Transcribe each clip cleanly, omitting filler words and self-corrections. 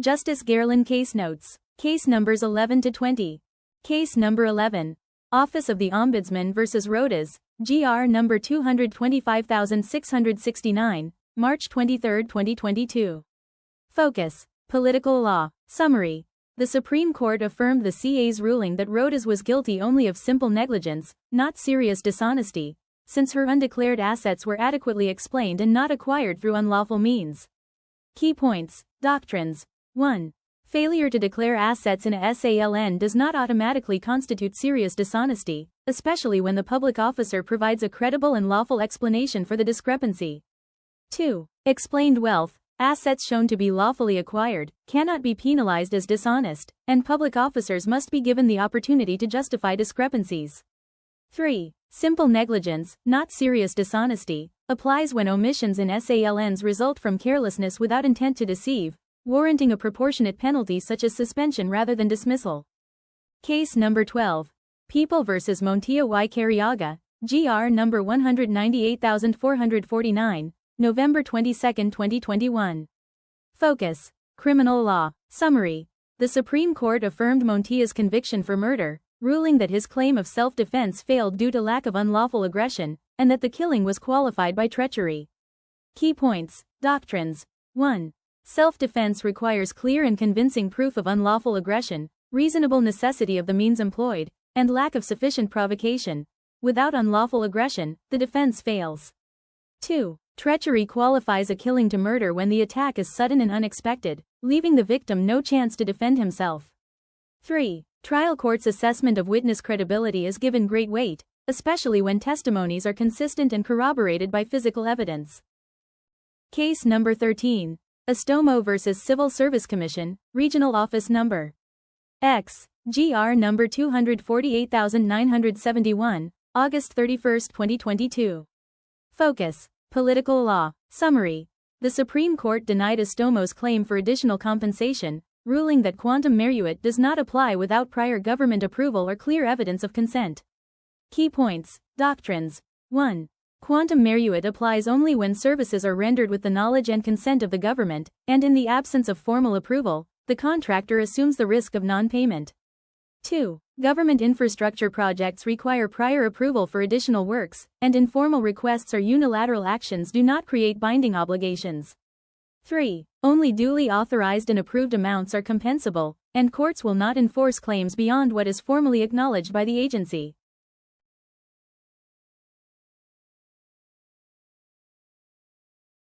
Justice Gaerlan Case Notes. Case numbers 11 to 20. Case number 11. Office of the Ombudsman vs. Rodas, GR number 225669, March 23, 2022. Focus. Political law. Summary. The Supreme Court affirmed the CA's ruling that Rodas was guilty only of simple negligence, not serious dishonesty, since her undeclared assets were adequately explained and not acquired through unlawful means. Key points. Doctrines. 1. Failure to declare assets in a SALN does not automatically constitute serious dishonesty, especially when the public officer provides a credible and lawful explanation for the discrepancy. 2. Explained wealth, assets shown to be lawfully acquired, cannot be penalized as dishonest, and public officers must be given the opportunity to justify discrepancies. 3. Simple negligence, not serious dishonesty, applies when omissions in SALNs result from carelessness without intent to deceive, warranting a proportionate penalty such as suspension rather than dismissal. Case number 12. People vs. Montilla y Cariaga, GR number 198449, November 22, 2021. Focus. Criminal law. Summary. The Supreme Court affirmed Montilla's conviction for murder, ruling that his claim of self-defense failed due to lack of unlawful aggression, and that the killing was qualified by treachery. Key points. Doctrines. 1. Self-defense requires clear and convincing proof of unlawful aggression, reasonable necessity of the means employed, and lack of sufficient provocation. Without unlawful aggression, the defense fails. 2. Treachery qualifies a killing to murder when the attack is sudden and unexpected, leaving the victim no chance to defend himself. 3. Trial court's assessment of witness credibility is given great weight, especially when testimonies are consistent and corroborated by physical evidence. Case number 13. Estomo vs. Civil Service Commission, Regional Office Number X, GR number 248971, August 31, 2022. Focus. Political law. Summary. The Supreme Court denied Estomo's claim for additional compensation, ruling that quantum meruit does not apply without prior government approval or clear evidence of consent. Key points. Doctrines. 1. Quantum meruit applies only when services are rendered with the knowledge and consent of the government, and in the absence of formal approval, the contractor assumes the risk of non-payment. 2. Government infrastructure projects require prior approval for additional works, and informal requests or unilateral actions do not create binding obligations. 3. Only duly authorized and approved amounts are compensable, and courts will not enforce claims beyond what is formally acknowledged by the agency.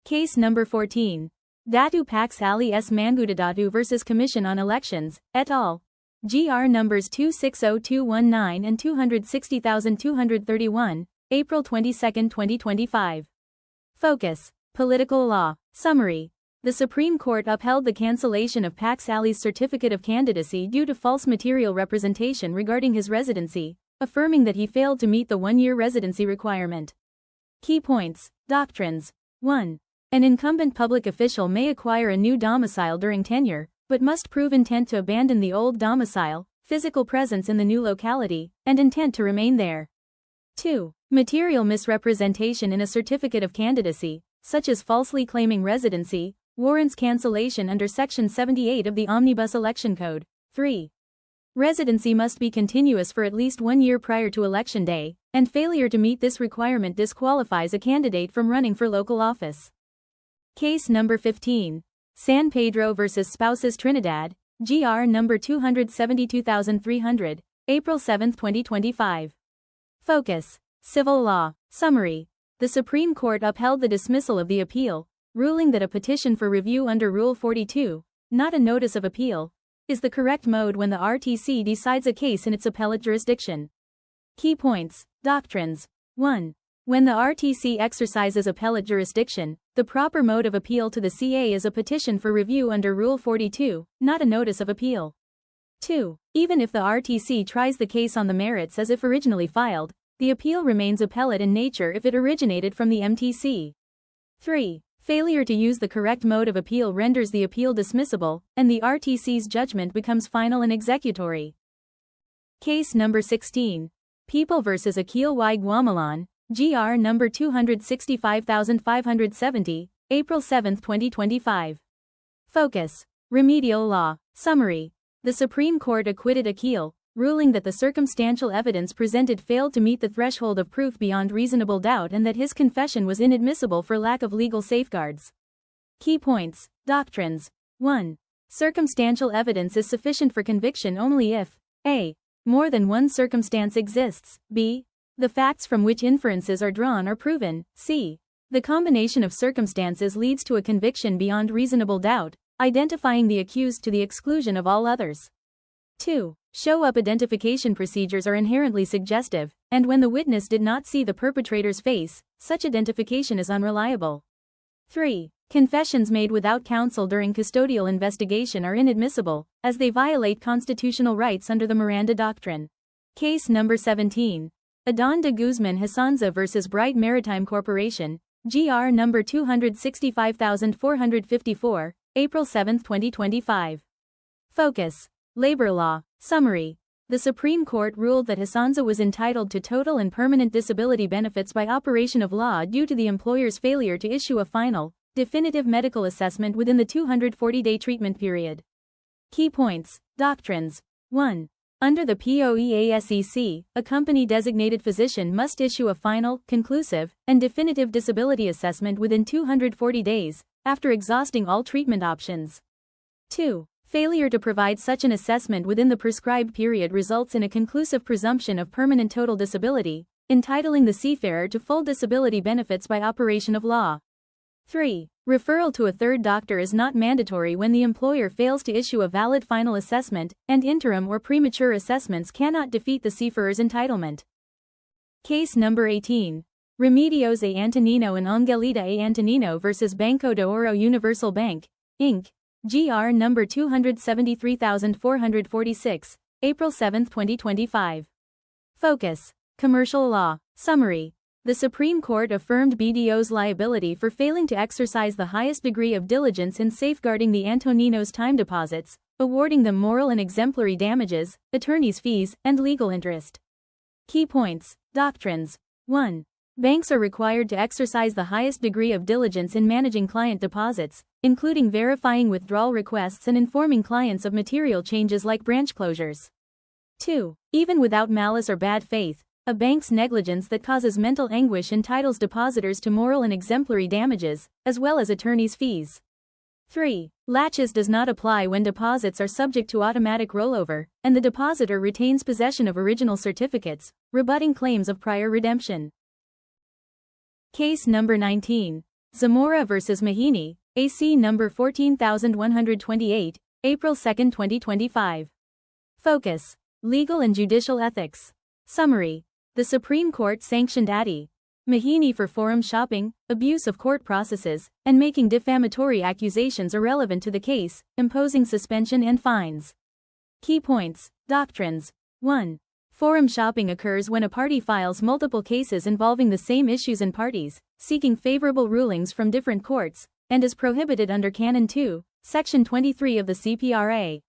Case number 14. Datu Pax Ali S. Mangudadatu vs. Commission on Elections, et al. GR numbers 260219 and 260231, April 22, 2025. Focus. Political law. Summary. The Supreme Court upheld the cancellation of Pax Ali's certificate of candidacy due to false material representation regarding his residency, affirming that he failed to meet the one-year residency requirement. Key points. Doctrines. 1. An incumbent public official may acquire a new domicile during tenure, but must prove intent to abandon the old domicile, physical presence in the new locality, and intent to remain there. 2. Material misrepresentation in a certificate of candidacy, such as falsely claiming residency, warrants cancellation under Section 78 of the Omnibus Election Code. 3. Residency must be continuous for at least 1 year prior to Election Day, and failure to meet this requirement disqualifies a candidate from running for local office. Case number 15. San Pedro vs. Spouses Trinidad, GR number 272300, April 7, 2025. Focus. Civil law. Summary. The Supreme Court upheld the dismissal of the appeal, ruling that a petition for review under Rule 42, not a notice of appeal, is the correct mode when the RTC decides a case in its appellate jurisdiction. Key points. Doctrines. 1. When the RTC exercises appellate jurisdiction, the proper mode of appeal to the CA is a petition for review under Rule 42, not a notice of appeal. 2. Even if the RTC tries the case on the merits as if originally filed, the appeal remains appellate in nature if it originated from the MTC. 3. Failure to use the correct mode of appeal renders the appeal dismissible, and the RTC's judgment becomes final and executory. Case number 16. People vs. Akil y Guamalon, GR number 265570, April 7, 2025. Focus. Remedial law. Summary. The Supreme Court acquitted Akil, ruling that the circumstantial evidence presented failed to meet the threshold of proof beyond reasonable doubt and that his confession was inadmissible for lack of legal safeguards. Key points. Doctrines. 1. Circumstantial evidence is sufficient for conviction only if a. More than one circumstance exists, b. The facts from which inferences are drawn are proven, c. The combination of circumstances leads to a conviction beyond reasonable doubt, identifying the accused to the exclusion of all others. 2. Show-up identification procedures are inherently suggestive, and when the witness did not see the perpetrator's face, such identification is unreliable. 3. Confessions made without counsel during custodial investigation are inadmissible, as they violate constitutional rights under the Miranda Doctrine. Case number 17. Adan de Guzman Hisanza v. Bright Maritime Corporation, GR number 265454, April 7, 2025. Focus. Labor law. Summary. The Supreme Court ruled that Hisanza was entitled to total and permanent disability benefits by operation of law due to the employer's failure to issue a final, definitive medical assessment within the 240-day treatment period. Key points. Doctrines. 1. Under the POEASEC, a company-designated physician must issue a final, conclusive, and definitive disability assessment within 240 days, after exhausting all treatment options. 2. Failure to provide such an assessment within the prescribed period results in a conclusive presumption of permanent total disability, entitling the seafarer to full disability benefits by operation of law. 3. Referral to a third doctor is not mandatory when the employer fails to issue a valid final assessment, and interim or premature assessments cannot defeat the seafarer's entitlement. Case number 18. Remedios a Antonino and Angelita a Antonino v. Banco de Oro Universal Bank, Inc., GR number 273446, April 7, 2025. Focus. Commercial law. Summary. The Supreme Court affirmed BDO's liability for failing to exercise the highest degree of diligence in safeguarding the Antonino's time deposits, awarding them moral and exemplary damages, attorney's fees, and legal interest. Key points. Doctrines. 1. Banks are required to exercise the highest degree of diligence in managing client deposits, including verifying withdrawal requests and informing clients of material changes like branch closures. 2. Even without malice or bad faith, a bank's negligence that causes mental anguish entitles depositors to moral and exemplary damages, as well as attorney's fees. 3. Laches does not apply when deposits are subject to automatic rollover, and the depositor retains possession of original certificates, rebutting claims of prior redemption. Case number 19. Zamora v. Mahinay, AC number 14128, April 2, 2025. Focus. Legal and judicial ethics. Summary. The Supreme Court sanctioned Adi. Mahinay for forum shopping, abuse of court processes, and making defamatory accusations irrelevant to the case, imposing suspension and fines. Key points. Doctrines. 1. Forum shopping occurs when a party files multiple cases involving the same issues and parties, seeking favorable rulings from different courts, and is prohibited under Canon 2, Section 23 of the CPRA.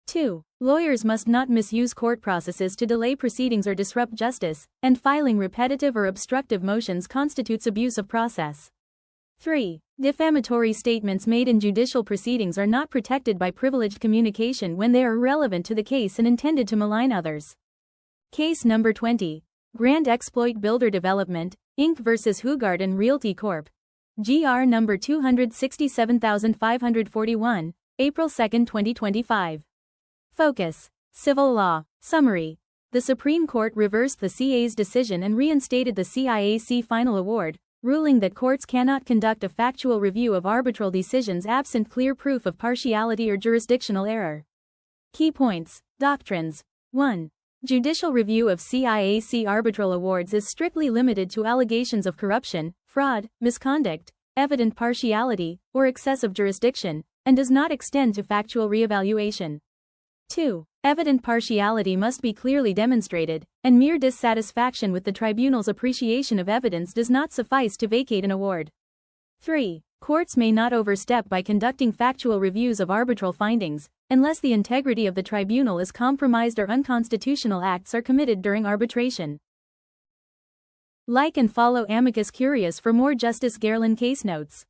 2. Lawyers must not misuse court processes to delay proceedings or disrupt justice, and filing repetitive or obstructive motions constitutes abuse of process. 3. Defamatory statements made in judicial proceedings are not protected by privileged communication when they are irrelevant to the case and intended to malign others. Case number 20. Grand Exploit Builder Development, Inc. v. Hugarden Realty Corp. GR number 267541, April 2, 2025. Focus. Civil law. Summary. The Supreme Court reversed the CA's decision and reinstated the CIAC final award, ruling that courts cannot conduct a factual review of arbitral decisions absent clear proof of partiality or jurisdictional error. Key points. Doctrines. 1. Judicial review of CIAC arbitral awards is strictly limited to allegations of corruption, fraud, misconduct, evident partiality, or excessive jurisdiction, and does not extend to factual reevaluation. 2. Evident partiality must be clearly demonstrated, and mere dissatisfaction with the tribunal's appreciation of evidence does not suffice to vacate an award. 3. Courts may not overstep by conducting factual reviews of arbitral findings, unless the integrity of the tribunal is compromised or unconstitutional acts are committed during arbitration. Like and follow Amicus Curious for more Justice Gaerlan case notes.